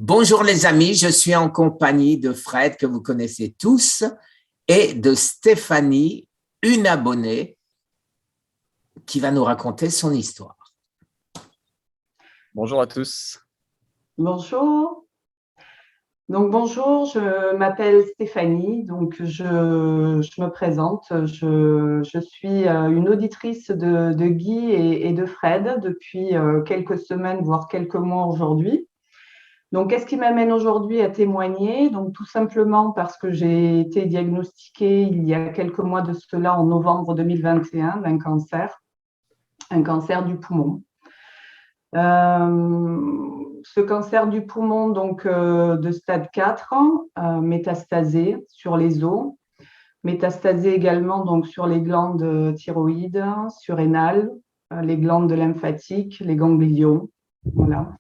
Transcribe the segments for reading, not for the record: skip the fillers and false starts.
Bonjour les amis, je suis en compagnie de Fred, que vous connaissez tous, et de Stéphanie, une abonnée, qui va nous raconter son histoire. Bonjour à tous. Bonjour. Donc bonjour, je m'appelle Stéphanie, donc je me présente. Je suis une auditrice de Guy et de Fred depuis quelques semaines, voire quelques mois aujourd'hui. Donc qu'est-ce qui m'amène aujourd'hui à témoigner? Donc tout simplement parce que j'ai été diagnostiquée il y a quelques mois de cela, en novembre 2021, d'un cancer, un cancer du poumon. Ce cancer du poumon, donc de stade 4, métastasé sur les os, métastasé également donc sur les glandes thyroïdes, surrénales, les glandes lymphatiques, les ganglions. Voilà.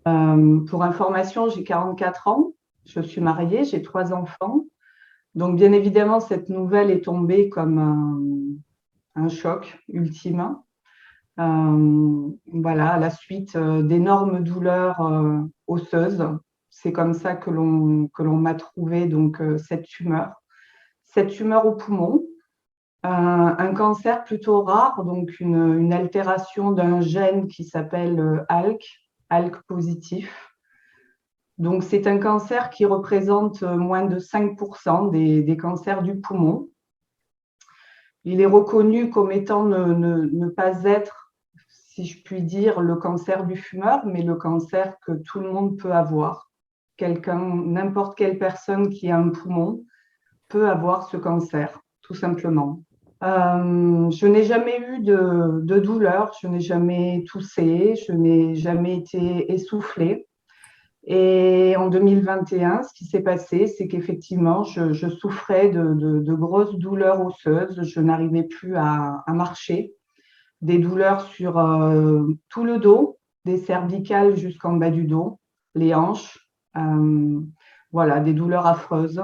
Pour information, j'ai 44 ans, je suis mariée, j'ai 3 enfants. Donc bien évidemment, cette nouvelle est tombée comme un choc ultime. Voilà, à la suite d'énormes douleurs osseuses. C'est comme ça que l'on m'a trouvé donc cette tumeur au poumon, un cancer plutôt rare, donc une altération d'un gène qui s'appelle ALK positif. Donc c'est un cancer qui représente moins de 5% des cancers du poumon. Il est reconnu comme étant ne pas être, si je puis dire, le cancer du fumeur, mais le cancer que tout le monde peut avoir. N'importe quelle personne qui a un poumon peut avoir ce cancer, tout simplement. Je n'ai jamais eu de douleur, je n'ai jamais toussé, je n'ai jamais été essoufflée. Et en 2021, ce qui s'est passé, c'est qu'effectivement, je souffrais de grosses douleurs osseuses, je n'arrivais plus à marcher, des douleurs sur tout le dos, des cervicales jusqu'en bas du dos, les hanches, voilà, des douleurs affreuses.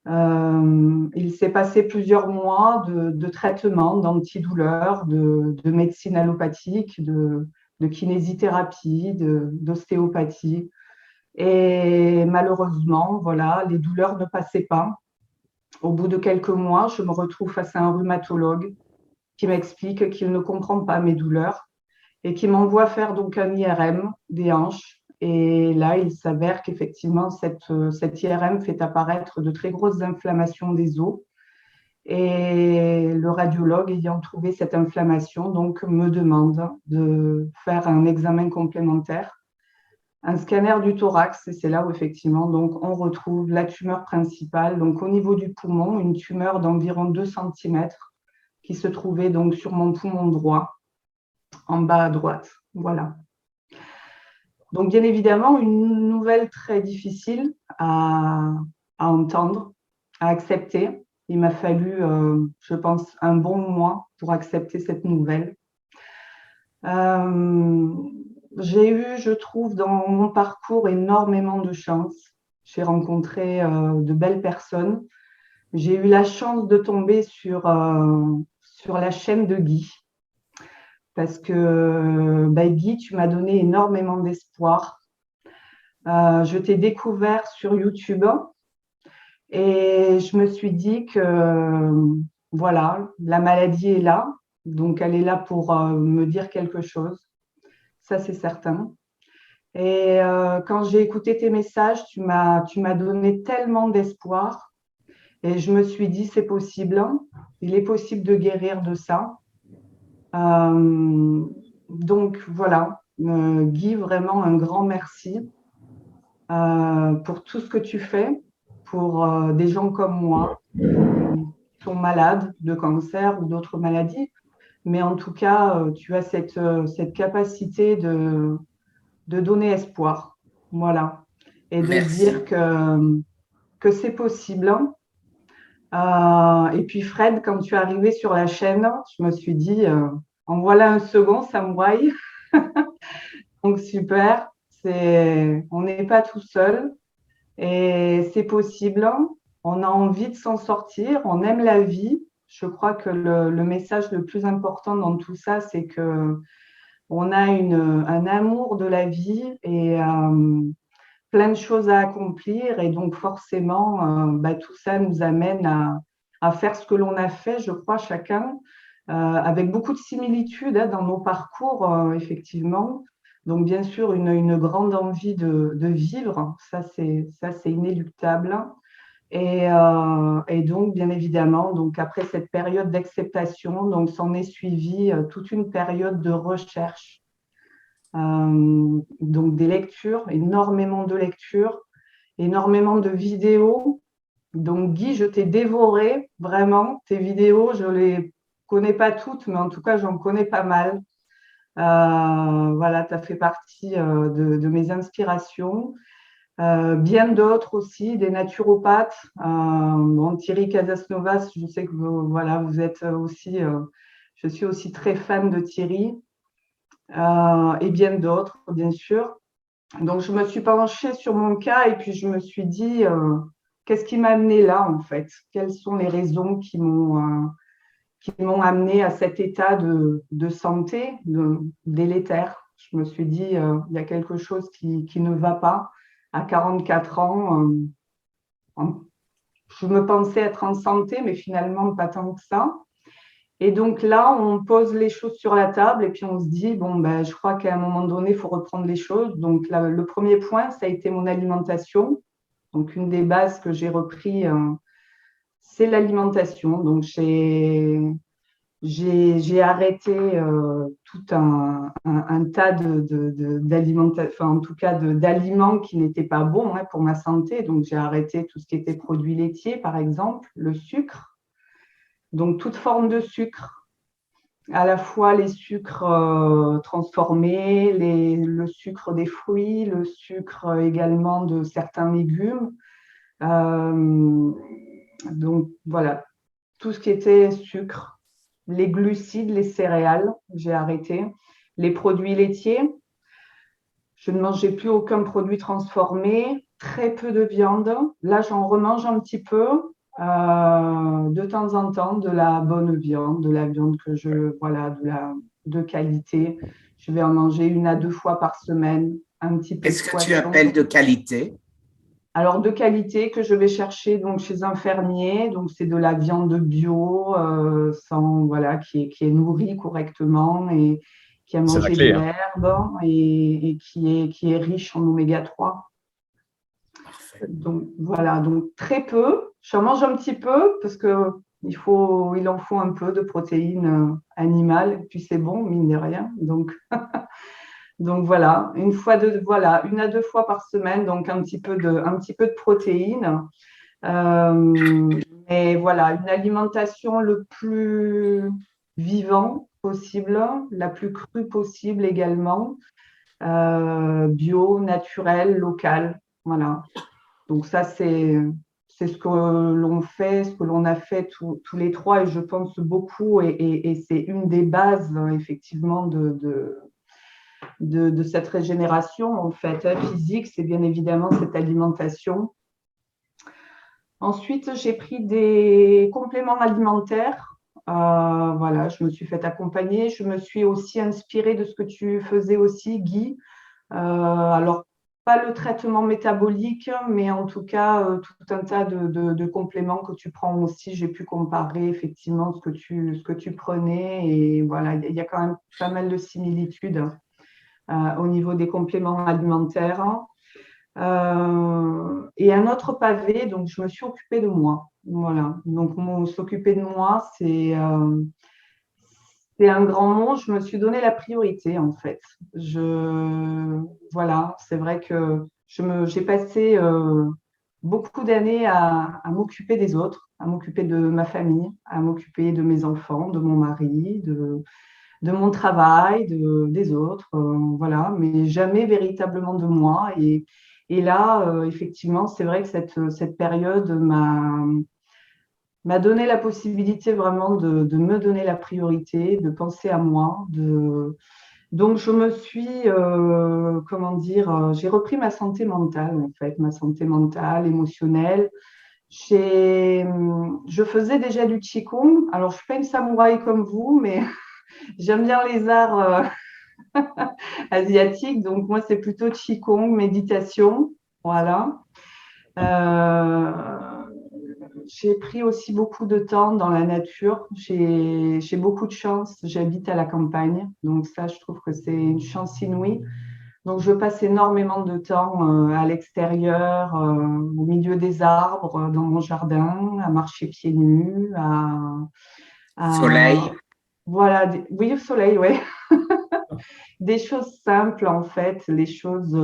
Il s'est passé plusieurs mois de traitement, d'antidouleurs, de médecine allopathique, de kinésithérapie, d'ostéopathie. Et malheureusement, voilà, les douleurs ne passaient pas. Au bout de quelques mois, je me retrouve face à un rhumatologue qui m'explique qu'il ne comprend pas mes douleurs et qui m'envoie faire donc un IRM des hanches. Et là, il s'avère qu'effectivement, cette IRM fait apparaître de très grosses inflammations des os. Et le radiologue, ayant trouvé cette inflammation, donc me demande de faire un examen complémentaire, un scanner du thorax, et c'est là où effectivement donc, on retrouve la tumeur principale, donc au niveau du poumon, une tumeur d'environ 2 cm qui se trouvait donc sur mon poumon droit, en bas à droite. Voilà. Donc bien évidemment, une nouvelle très difficile à entendre, à accepter. Il m'a fallu, je pense, un bon mois pour accepter cette nouvelle. J'ai eu, je trouve, dans mon parcours énormément de chance. J'ai rencontré de belles personnes. J'ai eu la chance de tomber sur la chaîne de Guy. Parce que Guy, tu m'as donné énormément d'espoir. Je t'ai découvert sur YouTube et je me suis dit que voilà, la maladie est là. Donc, elle est là pour me dire quelque chose. Ça, c'est certain. Et quand j'ai écouté tes messages, tu m'as donné tellement d'espoir. Et je me suis dit, c'est possible. Hein. Il est possible de guérir de ça. Donc, voilà. Guy, vraiment un grand merci pour tout ce que tu fais pour des gens comme moi qui sont malades de cancer ou d'autres maladies. Mais en tout cas, tu as cette capacité de donner espoir. Voilà. Et de dire que c'est possible. Et puis Fred, quand tu es arrivé sur la chaîne, je me suis dit, en voilà un second samouraï. Donc super, on n'est pas tout seul et c'est possible. On a envie de s'en sortir, on aime la vie. Je crois que le message le plus important dans tout ça, c'est que on a un amour de la vie et plein de choses à accomplir et donc forcément, tout ça nous amène à faire ce que l'on a fait, je crois, chacun, avec beaucoup de similitudes dans nos parcours, effectivement. Donc, bien sûr, une grande envie de vivre, ça c'est inéluctable. Et donc, bien évidemment, donc après cette période d'acceptation, donc s'en est suivi toute une période de recherche. Donc des lectures, énormément de lectures, énormément de vidéos. Donc Guy, je t'ai dévoré vraiment tes vidéos. Je les connais pas toutes, mais en tout cas, j'en connais pas mal. Voilà, tu as fait partie de mes inspirations. Bien d'autres aussi, des naturopathes. Bon, Thierry Casasnovas, je sais que voilà, vous êtes aussi, je suis aussi très fan de Thierry, et bien d'autres, bien sûr. Donc, je me suis penchée sur mon cas et puis je me suis dit, qu'est-ce qui m'a amené là, en fait? Quelles sont les raisons qui m'ont amené à cet état de santé délétère? Je me suis dit, il y a quelque chose qui ne va pas. À 44 ans, je me pensais être en santé, mais finalement, pas tant que ça. Et donc là, on pose les choses sur la table et puis on se dit, bon, ben, je crois qu'à un moment donné, il faut reprendre les choses. Donc là, le premier point, ça a été mon alimentation. Donc une des bases que j'ai repris, c'est l'alimentation. Donc j'ai arrêté tout un tas d'aliments, enfin en tout cas d'aliments qui n'étaient pas bons pour ma santé. Donc j'ai arrêté tout ce qui était produits laitiers, par exemple, le sucre. Donc toute forme de sucre, à la fois les sucres transformés, le sucre des fruits, le sucre également de certains légumes. Donc voilà, tout ce qui était sucre, les glucides, les céréales, j'ai arrêté. Les produits laitiers, je ne mangeais plus aucun produit transformé, très peu de viande. Là, j'en remange un petit peu, de temps en temps, de la bonne viande, de la viande voilà, de qualité. Je vais en manger 1 à 2 fois par semaine, un petit peu de Qu'est-ce que tu poisson. appelles de qualité? Alors, de qualité que je vais chercher donc, chez un fermier. Donc, c'est de la viande bio, voilà, qui est nourrie correctement et qui a C'est la mangé de clé, hein. l'herbe et qui est riche en oméga 3. Parfait. Donc, voilà, donc très peu. J'en mange un petit peu parce qu'il en faut un peu de protéines animales. Et puis, c'est bon, mine de rien. Donc voilà, 1 à 2 fois par semaine, donc un petit peu de protéines. Mais voilà, une alimentation le plus vivant possible, la plus crue possible également, bio, naturel, local. Voilà. Donc ça, c'est ce que l'on fait, ce que l'on a fait tous les trois, et je pense beaucoup, et c'est une des bases, effectivement, de cette régénération en fait physique, c'est bien évidemment cette alimentation. Ensuite, j'ai pris des compléments alimentaires. Voilà, je me suis fait accompagner. Je me suis aussi inspirée de ce que tu faisais aussi, Guy. Alors, pas le traitement métabolique, mais en tout cas, tout un tas de compléments que tu prends aussi. J'ai pu comparer effectivement ce que tu prenais. Et voilà, il y a quand même pas mal de similitudes au niveau des compléments alimentaires. Et un autre pavé, donc je me suis occupée de moi. Voilà. Donc, s'occuper de moi, c'est un grand mot. Je me suis donné la priorité, en fait. Voilà, c'est vrai que j'ai passé beaucoup d'années à m'occuper des autres, à m'occuper de ma famille, à m'occuper de mes enfants, de mon mari, de mon travail, des autres, voilà, mais jamais véritablement de moi. Et là, effectivement, c'est vrai que cette période m'a donné la possibilité vraiment de me donner la priorité, de penser à moi. Donc, je me suis, comment dire, j'ai repris ma santé mentale, en fait, ma santé mentale, émotionnelle. Je faisais déjà du Qigong. Alors, je ne suis pas une samouraï comme vous, mais j'aime bien les arts asiatiques. Donc, moi, c'est plutôt Qigong, méditation. Voilà. Euh, j'ai pris aussi beaucoup de temps dans la nature. J'ai beaucoup de chance. J'habite à la campagne. Donc ça, je trouve que c'est une chance inouïe. Donc je passe énormément de temps à l'extérieur, au milieu des arbres, dans mon jardin, à marcher pieds nus, Soleil, voilà, oui, au soleil, ouais. Des choses simples, en fait, les choses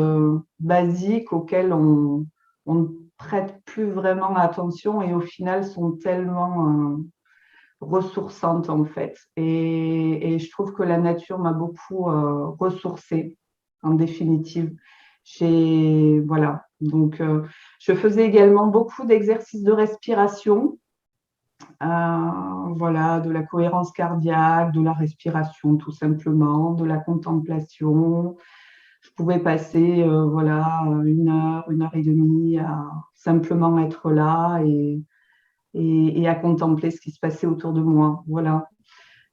basiques auxquelles on ne prête plus vraiment attention et au final sont tellement ressourçantes, en fait. Et je trouve que la nature m'a beaucoup ressourcée, en définitive. Voilà. Donc, je faisais également beaucoup d'exercices de respiration, voilà, de la cohérence cardiaque, de la respiration tout simplement, de la contemplation. Je pouvais passer voilà, 1 heure et demie à simplement être là et à contempler ce qui se passait autour de moi. Voilà.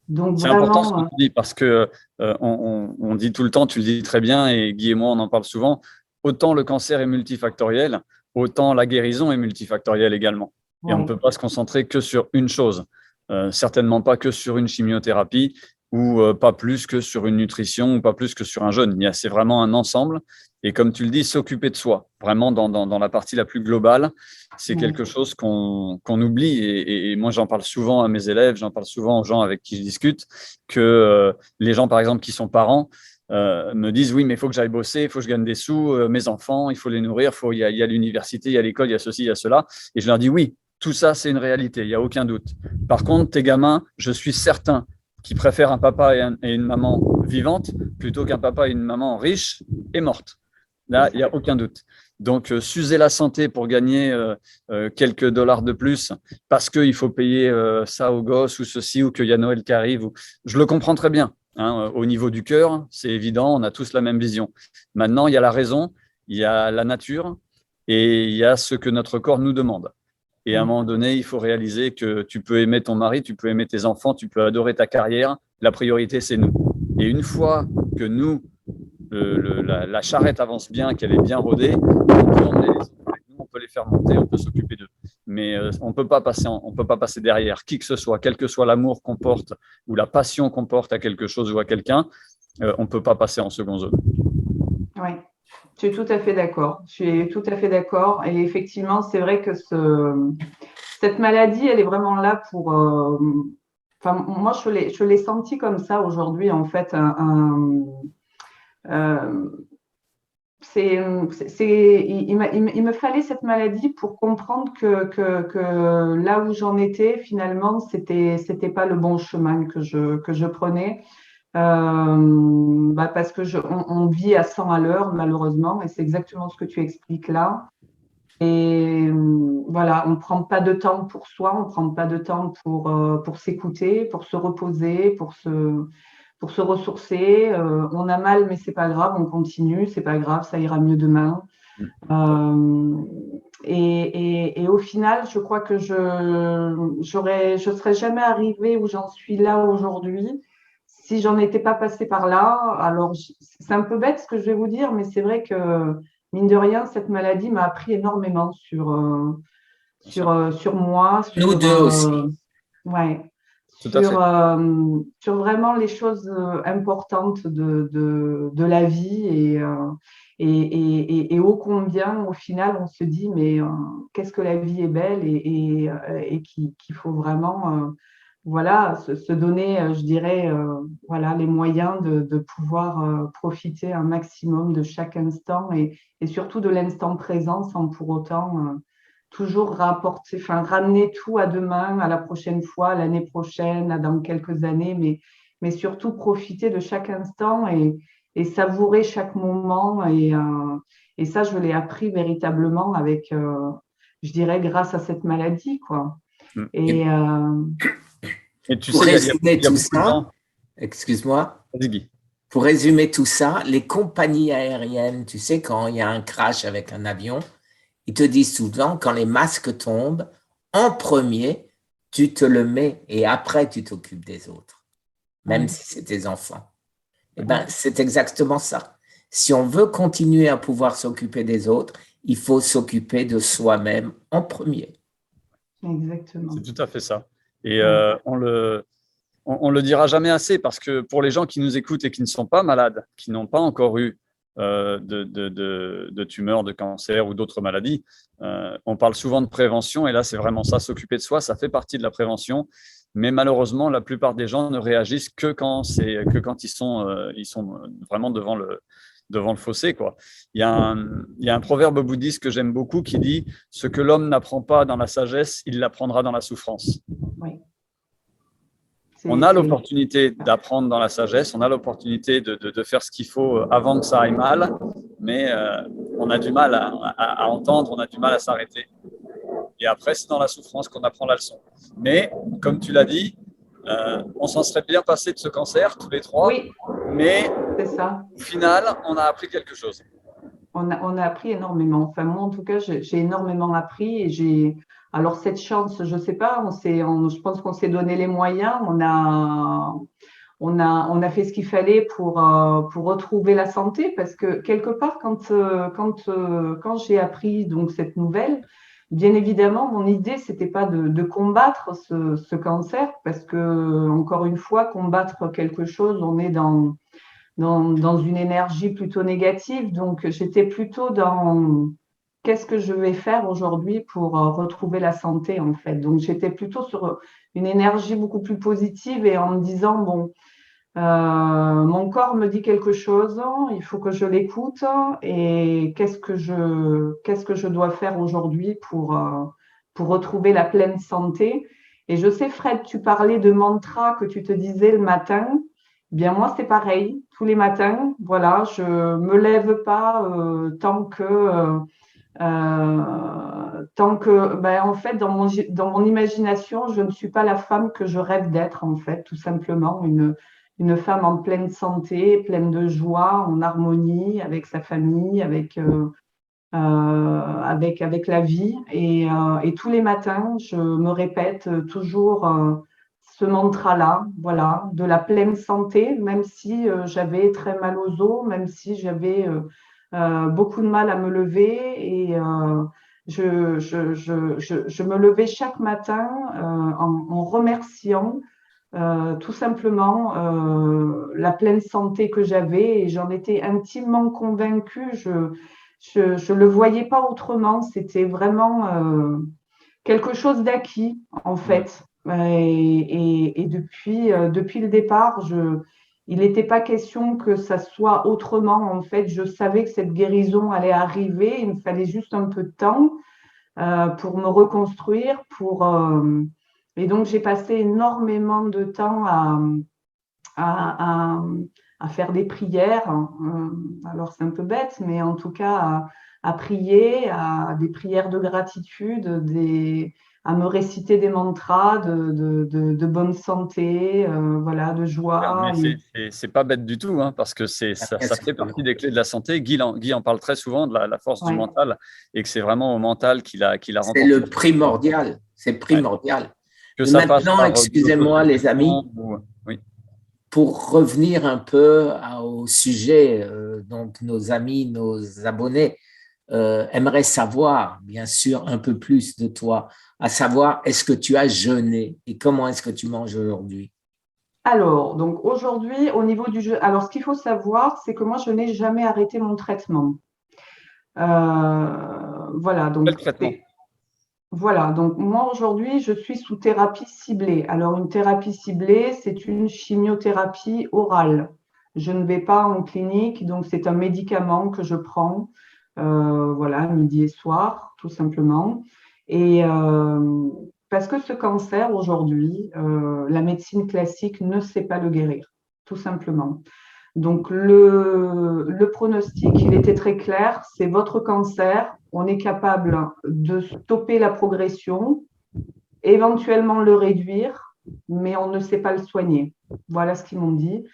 Donc C'est important ce que vraiment, tu dis parce que on dit tout le temps, tu le dis très bien et Guy et moi on en parle souvent, autant le cancer est multifactoriel, autant la guérison est multifactorielle également. Et on ne ouais. peut pas se concentrer que sur une chose, certainement pas que sur une chimiothérapie ou pas plus que sur une nutrition ou pas plus que sur un jeûne. C'est vraiment un ensemble. Et comme tu le dis, s'occuper de soi, vraiment dans la partie la plus globale, c'est Ouais. quelque chose qu'on oublie. Et moi, j'en parle souvent à mes élèves, j'en parle souvent aux gens avec qui je discute, que les gens, par exemple, qui sont parents, me disent oui, mais il faut que j'aille bosser, il faut que je gagne des sous, mes enfants, il faut les nourrir, il y a l'université, il y a l'école, il y a ceci, il y a cela. Et je leur dis oui, tout ça, c'est une réalité, il n'y a aucun doute. Par contre, tes gamins, je suis certain qu'ils préfèrent un papa et une maman vivante plutôt qu'un papa et une maman riche et morte. Là, il n'y a aucun doute. Donc, s'user la santé pour gagner quelques dollars de plus parce qu'il faut payer ça aux gosses ou ceci ou qu'il y a Noël qui arrive. Je le comprends très bien. Hein, au niveau du cœur, c'est évident, on a tous la même vision. Maintenant, il y a la raison, il y a la nature et il y a ce que notre corps nous demande. Et à un moment donné, il faut réaliser que tu peux aimer ton mari, tu peux aimer tes enfants, tu peux adorer ta carrière. La priorité, c'est nous. Et une fois que nous, la charrette avance bien, qu'elle est bien rodée, on peut emmener les enfants avec nous, on peut les faire monter, on peut s'occuper d'eux. Mais on peut pas passer derrière qui que ce soit, quel que soit l'amour qu'on porte ou la passion qu'on porte à quelque chose ou à quelqu'un, on ne peut pas passer en second zone. Oui, je suis tout à fait d'accord. Je suis tout à fait d'accord. Et effectivement, c'est vrai que cette maladie, elle est vraiment là pour. Enfin, moi, je l'ai senti comme ça aujourd'hui, en fait. Euh, il me fallait cette maladie pour comprendre que là où j'en étais, finalement, c'était pas le bon chemin que je prenais. Parce que on vit à 100 à l'heure, malheureusement, et c'est exactement ce que tu expliques là. Et voilà, on ne prend pas de temps pour soi, on ne prend pas de temps pour s'écouter, pour se reposer, pour se ressourcer. On a mal, mais c'est pas grave, on continue, c'est pas grave, ça ira mieux demain. Euh, et au final, je crois que je serais jamais arrivée où j'en suis là aujourd'hui si j'en étais pas passée par là. Alors, c'est un peu bête ce que je vais vous dire, mais c'est vrai que mine de rien, cette maladie m'a appris énormément sur moi, nous deux aussi. ouais, Tout à fait. sur vraiment les choses importantes de la vie et ô combien au final on se dit mais qu'est-ce que la vie est belle et qu'il faut vraiment voilà, se donner, je dirais, voilà, les moyens de pouvoir profiter un maximum de chaque instant et surtout de l'instant présent sans pour autant toujours rapporter, enfin, ramener tout à demain, à la prochaine fois, à l'année prochaine, à dans quelques années, mais surtout profiter de chaque instant et savourer chaque moment. Et ça, je l'ai appris véritablement avec, je dirais, grâce à cette maladie, quoi. Et Et Et tu pour sais, résumer il y a tout beaucoup de ça, gens. excuse-moi, Vas-y, Guy. pour résumer tout ça, les compagnies aériennes, tu sais, quand il y a un crash avec un avion, ils te disent souvent, quand les masques tombent, en premier, tu te le mets et après, tu t'occupes des autres, même ouais, si c'est tes enfants. Eh ben, ouais, c'est exactement ça. Si on veut continuer à pouvoir s'occuper des autres, il faut s'occuper de soi-même en premier. Exactement. C'est tout à fait ça. Et on le dira jamais assez, parce que pour les gens qui nous écoutent et qui ne sont pas malades, qui n'ont pas encore eu de tumeurs, de cancer ou d'autres maladies, on parle souvent de prévention, et là c'est vraiment ça, s'occuper de soi, ça fait partie de la prévention. Mais malheureusement, la plupart des gens ne réagissent que quand ils sont vraiment devant le fossé, quoi. Il y a un proverbe bouddhiste que j'aime beaucoup qui dit « Ce que l'homme n'apprend pas dans la sagesse, il l'apprendra dans la souffrance ». Oui. On a l'opportunité d'apprendre dans la sagesse, on a l'opportunité de faire ce qu'il faut avant que ça aille mal, mais on a du mal à entendre, on a du mal à s'arrêter. Et après, c'est dans la souffrance qu'on apprend la leçon. Mais, comme tu l'as dit, on s'en serait bien passé de ce cancer, tous les trois, oui, mais c'est ça. Au final, on a appris quelque chose. On a appris énormément. Enfin, moi, en tout cas, j'ai énormément appris et j'ai. Alors, cette chance, je ne sais pas, je pense qu'on s'est donné les moyens. On a fait ce qu'il fallait pour retrouver la santé, parce que quelque part, quand j'ai appris donc cette nouvelle, bien évidemment, mon idée, c'était pas de combattre ce cancer, parce que, encore une fois, combattre quelque chose, on est dans une énergie plutôt négative. Donc, j'étais plutôt dans qu'est-ce que je vais faire aujourd'hui pour retrouver la santé, en fait. Donc, j'étais plutôt sur une énergie beaucoup plus positive et en me disant, bon, mon corps me dit quelque chose, il faut que je l'écoute, et qu'est-ce que je dois faire aujourd'hui pour retrouver la pleine santé. Et je sais, Fred, tu parlais de mantra que tu te disais le matin. Bien, moi, c'est pareil. Tous les matins, voilà, je me lève pas tant que, ben, en fait, dans mon imagination, je ne suis pas la femme que je rêve d'être, en fait, tout simplement. Une femme en pleine santé, pleine de joie, en harmonie avec sa famille, avec la vie. Et tous les matins, je me répète toujours ce mantra-là, voilà, de la pleine santé, même si j'avais très mal aux os, même si j'avais beaucoup de mal à me lever. Et je me levais chaque matin en remerciant tout simplement la pleine santé que j'avais, et j'en étais intimement convaincue. Je le voyais pas autrement. C'était vraiment quelque chose d'acquis, en fait. Et depuis le départ, il n'était pas question que ça soit autrement. En fait, je savais que cette guérison allait arriver. Il me fallait juste un peu de temps pour me reconstruire. Et donc, j'ai passé énormément de temps à, à faire des prières. Alors, c'est un peu bête, mais en tout cas, à prier, à des prières de gratitude, à me réciter des mantras de bonne santé, voilà, de joie. Mais c'est pas bête du tout, hein, parce que ça fait partie des clés de la santé. Guy en parle très souvent, de la force du mental, et que c'est vraiment au mental qu'il a remporté. C'est le primordial. C'est primordial. Ouais. Que ça maintenant, excusez-moi les amis, oui. Pour revenir un peu au sujet, donc nos amis, nos abonnés aimeraient savoir, bien sûr, un peu plus de toi, à savoir, est-ce que tu as jeûné et comment est-ce que tu manges aujourd'hui? Alors, donc aujourd'hui, au niveau du jeûne, alors ce qu'il faut savoir, c'est que moi, je n'ai jamais arrêté mon traitement. Voilà, donc Quel traitement? Voilà, donc moi aujourd'hui, je suis sous thérapie ciblée. Alors, une thérapie ciblée, c'est une chimiothérapie orale. Je ne vais pas en clinique, donc c'est un médicament que je prends, voilà, midi et soir, tout simplement. Et parce que ce cancer, aujourd'hui, la médecine classique ne sait pas le guérir, tout simplement. Donc, le pronostic, il était très clair, c'est votre cancer, on est capable de stopper la progression, éventuellement le réduire, mais on ne sait pas le soigner. Voilà ce qu'ils m'ont dit.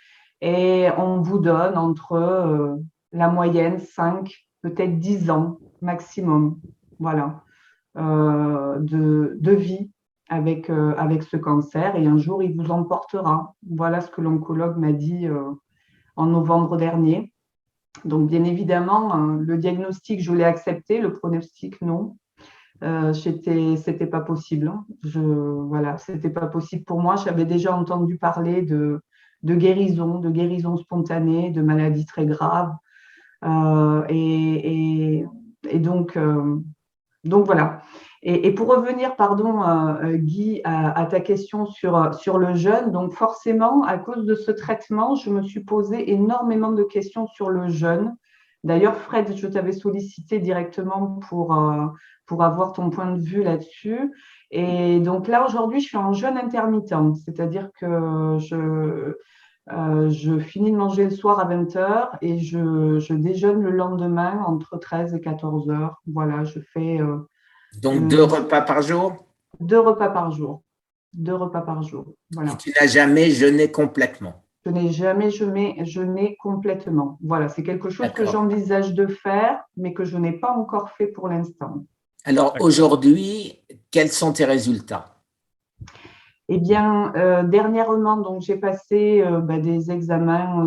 Et on vous donne entre la moyenne 5, peut-être 10 ans maximum, voilà, de vie avec ce cancer. Et un jour, il vous emportera. Voilà ce que l'oncologue m'a dit en novembre dernier. Donc, bien évidemment, le diagnostic, je l'ai accepté, le pronostic, non. C'était pas possible, hein. Voilà, c'était pas possible pour moi. J'avais déjà entendu parler de guérison spontanée, de maladies très graves. Euh, et, et, et donc voilà. Et pour revenir, pardon, Guy, à ta question sur le jeûne, donc forcément, à cause de ce traitement, je me suis posé énormément de questions sur le jeûne. D'ailleurs, Fred, je t'avais sollicité directement pour avoir ton point de vue là-dessus. Et donc là, aujourd'hui, je suis en jeûne intermittent, c'est-à-dire que je finis de manger le soir à 20 heures et je déjeune le lendemain entre 13 et 14 heures. Voilà, je fais Donc, 2 repas par jour? 2 repas par jour. 2 repas par jour. Et Voilà. tu n'as jamais jeûné complètement? Je n'ai jamais jeûné complètement. Voilà, c'est quelque chose que D'accord. j'envisage de faire, mais que je n'ai pas encore fait pour l'instant. Alors, aujourd'hui, quels sont tes résultats? Eh bien, dernièrement, donc j'ai passé des examens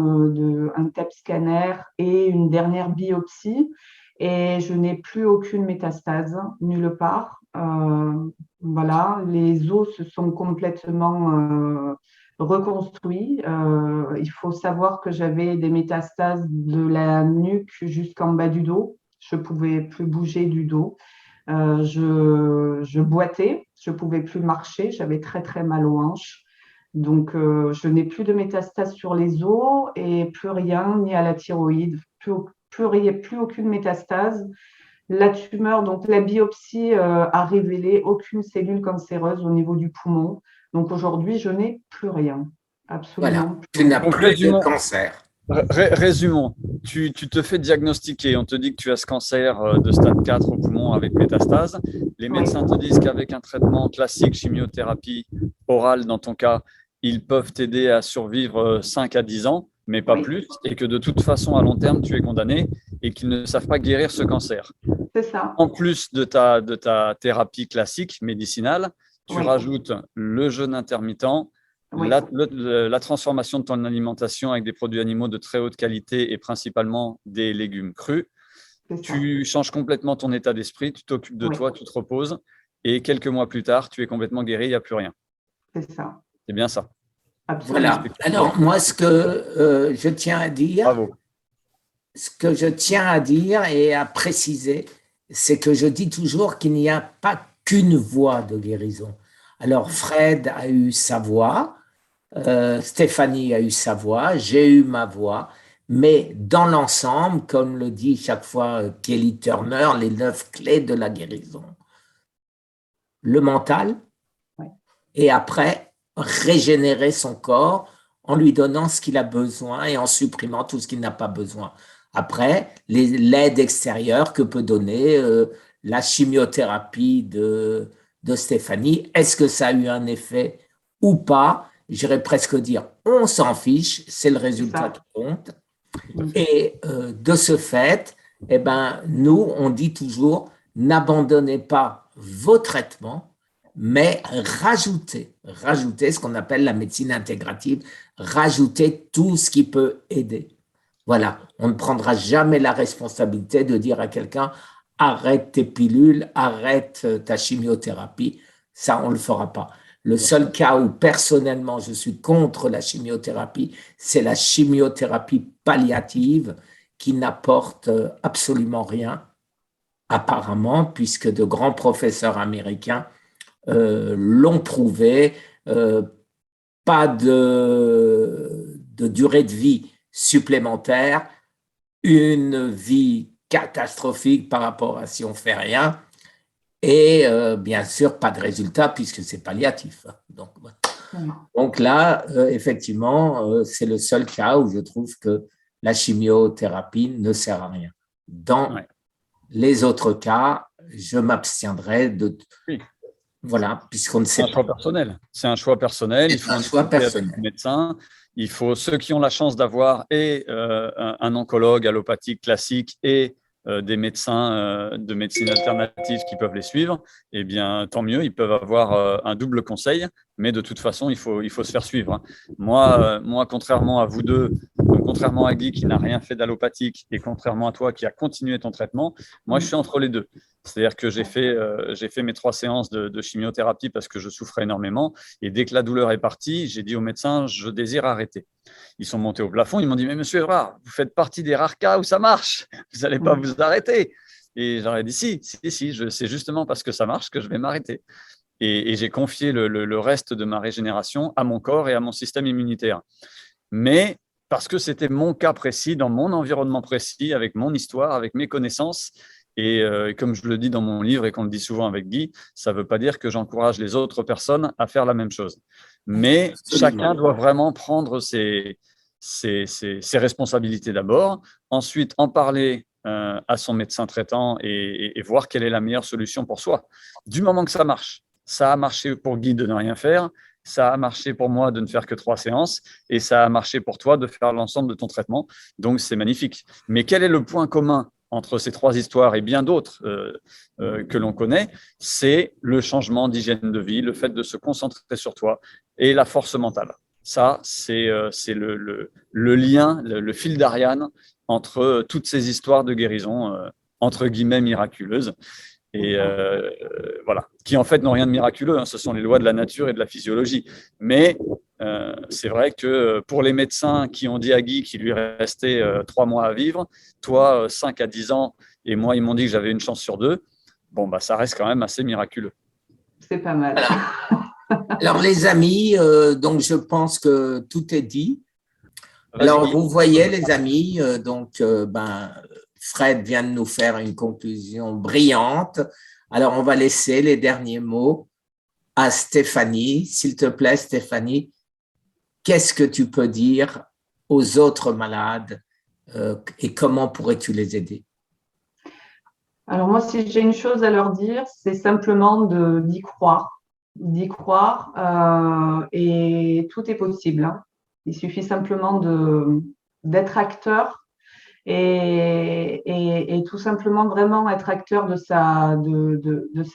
un TAP scanner et une dernière biopsie, et je n'ai plus aucune métastase nulle part. Voilà, les os se sont complètement reconstruits. Il faut savoir que j'avais des métastases de la nuque jusqu'en bas du dos. Je pouvais plus bouger du dos. Je boitais, je ne pouvais plus marcher, j'avais très très mal aux hanches. Donc, je n'ai plus de métastases sur les os et plus rien, ni à la thyroïde, plus aucune métastase. La tumeur, donc la biopsie a révélé aucune cellule cancéreuse au niveau du poumon. Donc aujourd'hui, je n'ai plus rien, Voilà, absolument plus tu n'as rien. Donc, plus de résumons. cancer. Résumons, tu te fais diagnostiquer, on te dit que tu as ce cancer de stade 4 au poumon avec métastase. Les Oui, médecins te disent qu'avec un traitement classique, chimiothérapie orale dans ton cas, ils peuvent t'aider à survivre 5 à 10 ans, mais pas oui, plus, et que de toute façon, à long terme, tu es condamné et qu'ils ne savent pas guérir ce cancer. c'est ça. En plus de ta thérapie classique médicinale, tu Oui, rajoutes le jeûne intermittent, oui, la transformation de ton alimentation avec des produits animaux de très haute qualité et principalement des légumes crus. c'est ça. Tu changes complètement ton état d'esprit, tu t'occupes de Oui, toi, tu te reposes et quelques mois plus tard, tu es complètement guéri, il n'y a plus rien. c'est ça. C'est bien ça. Voilà. Absolument. Alors, moi, ce que je tiens à dire, Bravo. ce que je tiens à dire et à préciser, c'est que je dis toujours qu'il n'y a pas qu'une voie de guérison. Alors, Fred a eu sa voie, Stéphanie a eu sa voie, j'ai eu ma voie, mais dans l'ensemble, comme le dit chaque fois Kelly Turner, les 9 clés de la guérison. Le mental, Oui, et après, régénérer son corps en lui donnant ce qu'il a besoin et en supprimant tout ce qu'il n'a pas besoin. Après, l'aide extérieure que peut donner la chimiothérapie de Stéphanie, est-ce que ça a eu un effet ou pas? J'irais presque dire, on s'en fiche, c'est le c'est résultat ça. qui compte. Tout à fait. Et de ce fait, eh ben, nous, on dit toujours, n'abandonnez pas vos traitements, mais rajoutez ce qu'on appelle la médecine intégrative, rajoutez tout ce qui peut aider. Voilà, on ne prendra jamais la responsabilité de dire à quelqu'un, arrête tes pilules, arrête ta chimiothérapie. Ça, on ne le fera pas. Le seul cas où personnellement je suis contre la chimiothérapie, c'est la chimiothérapie palliative qui n'apporte absolument rien, apparemment, puisque de grands professeurs américains l'ont prouvé. Euh, Pas de durée de vie supplémentaire, une vie catastrophique par rapport à si on fait rien, et bien sûr pas de résultat puisque c'est palliatif. Donc là, effectivement, c'est le seul cas où je trouve que la chimiothérapie ne sert à rien. Dans Ouais. les autres cas, je m'abstiendrai de… Oui. Voilà, puisqu'on ne C'est sait un pas. choix personnel. C'est un choix personnel. Il C'est faut un en choix discuter avec le personnel. médecin. Il faut ceux qui ont la chance d'avoir et un oncologue allopathique classique et des médecins de médecine alternative qui peuvent les suivre. Eh bien, tant mieux. Ils peuvent avoir un double conseil, mais de toute façon, il faut se faire suivre. Moi, contrairement à vous deux, donc contrairement à Guy qui n'a rien fait d'allopathique et contrairement à toi qui a continué ton traitement, moi, je suis entre les deux. C'est-à-dire que j'ai fait mes 3 séances de chimiothérapie parce que je souffrais énormément. Et dès que la douleur est partie, j'ai dit au médecin, je désire arrêter. Ils sont montés au plafond, ils m'ont dit, mais monsieur Evrard, vous faites partie des rares cas où ça marche. Vous n'allez pas vous arrêter. Et j'aurais dit, si, c'est justement parce que ça marche que je vais m'arrêter. Et j'ai confié le reste de ma régénération à mon corps et à mon système immunitaire. Mais parce que c'était mon cas précis, dans mon environnement précis, avec mon histoire, avec mes connaissances. Et comme je le dis dans mon livre et qu'on le dit souvent avec Guy, ça ne veut pas dire que j'encourage les autres personnes à faire la même chose. Mais chacun doit vraiment prendre ses responsabilités d'abord, ensuite en parler à son médecin traitant et voir quelle est la meilleure solution pour soi. Du moment que ça marche, ça a marché pour Guy de ne rien faire, ça a marché pour moi de ne faire que 3 séances et ça a marché pour toi de faire l'ensemble de ton traitement. Donc, c'est magnifique. Mais quel est le point commun entre ces 3 histoires et bien d'autres que l'on connaît? C'est le changement d'hygiène de vie, le fait de se concentrer sur toi et la force mentale. Ça, c'est le lien, le fil d'Ariane entre toutes ces histoires de guérison, entre guillemets, miraculeuses. Et voilà, qui en fait n'ont rien de miraculeux, hein. Ce sont les lois de la nature et de la physiologie. Mais c'est vrai que pour les médecins qui ont dit à Guy qu'il lui restait 3 mois à vivre, toi 5 à 10 ans, et moi ils m'ont dit que j'avais une chance sur 2, bon, bah, ça reste quand même assez miraculeux. C'est pas mal. Alors les amis, donc je pense que tout est dit. Vas-y, Alors Guy. vous voyez les amis, Fred vient de nous faire une conclusion brillante. Alors, on va laisser les derniers mots à Stéphanie. S'il te plaît, Stéphanie, qu'est-ce que tu peux dire aux autres malades et comment pourrais-tu les aider? Alors moi, si j'ai une chose à leur dire, c'est simplement d'y croire. D'y croire et tout est possible, hein. Il suffit simplement d'être acteur et tout simplement vraiment être acteur de sa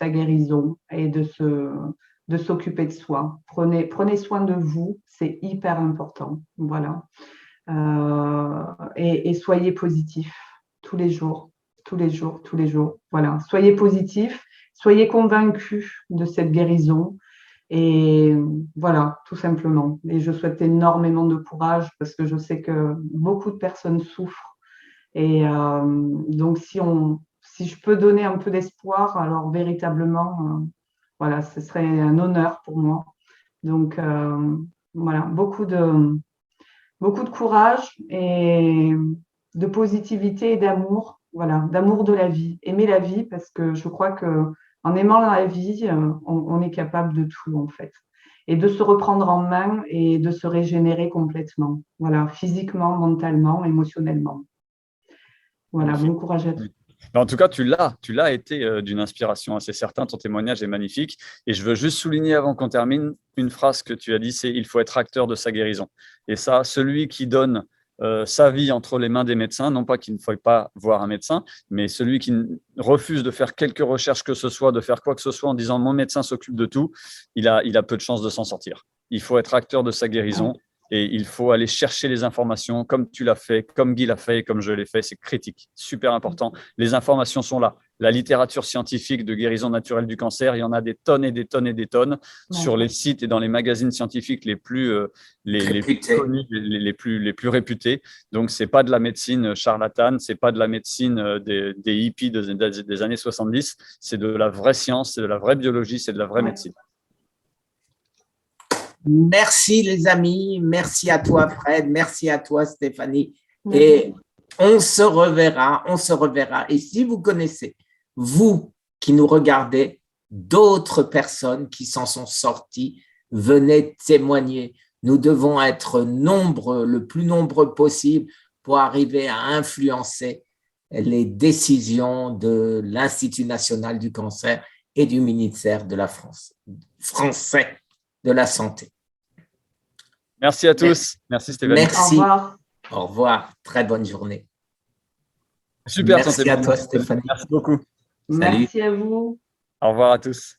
guérison et de s'occuper de soi. Prenez soin de vous, c'est hyper important. Voilà. Et soyez positif tous les jours, tous les jours, tous les jours. Voilà. Soyez positif, soyez convaincus de cette guérison. Et voilà, tout simplement. Et je souhaite énormément de courage parce que je sais que beaucoup de personnes souffrent. Et donc, si je peux donner un peu d'espoir, alors véritablement, voilà, ce serait un honneur pour moi. Donc, voilà, beaucoup de courage et de positivité et d'amour, voilà, d'amour de la vie. Aimer la vie parce que je crois que en aimant la vie, on est capable de tout en fait. Et de se reprendre en main et de se régénérer complètement. Voilà, physiquement, mentalement, émotionnellement. Voilà, bon courage à tous. En tout cas, tu l'as été d'une inspiration assez certaine. Ton témoignage est magnifique. Et je veux juste souligner avant qu'on termine une phrase que tu as dit, c'est « il faut être acteur de sa guérison ». Et ça, celui qui donne sa vie entre les mains des médecins, non pas qu'il ne faille pas voir un médecin, mais celui qui refuse de faire quelque recherche que ce soit, de faire quoi que ce soit en disant « mon médecin s'occupe de tout », il a peu de chances de s'en sortir. Il faut être acteur de sa guérison. Et il faut aller chercher les informations comme tu l'as fait, comme Guy l'a fait et comme je l'ai fait. C'est critique, super important. Les informations sont là. La littérature scientifique de guérison naturelle du cancer, il y en a des tonnes et des tonnes et des tonnes sur les sites et dans les magazines scientifiques les plus connus, les plus réputés. Donc, ce n'est pas de la médecine charlatane, ce n'est pas de la médecine des hippies des années 70. C'est de la vraie science, c'est de la vraie biologie, c'est de la vraie médecine. Merci les amis, merci à toi Fred, merci à toi Stéphanie. Et on se reverra. Et si vous connaissez, vous qui nous regardez, d'autres personnes qui s'en sont sorties, venez témoigner. Nous devons être nombreux, le plus nombreux possible pour arriver à influencer les décisions de l'Institut national du cancer et du ministère de la France, français de la santé. Merci à tous. Merci Stéphanie. Merci. Au revoir. Au revoir. Très bonne journée. Super. Merci à toi Stéphanie. Merci beaucoup. Merci à vous. Au revoir à tous.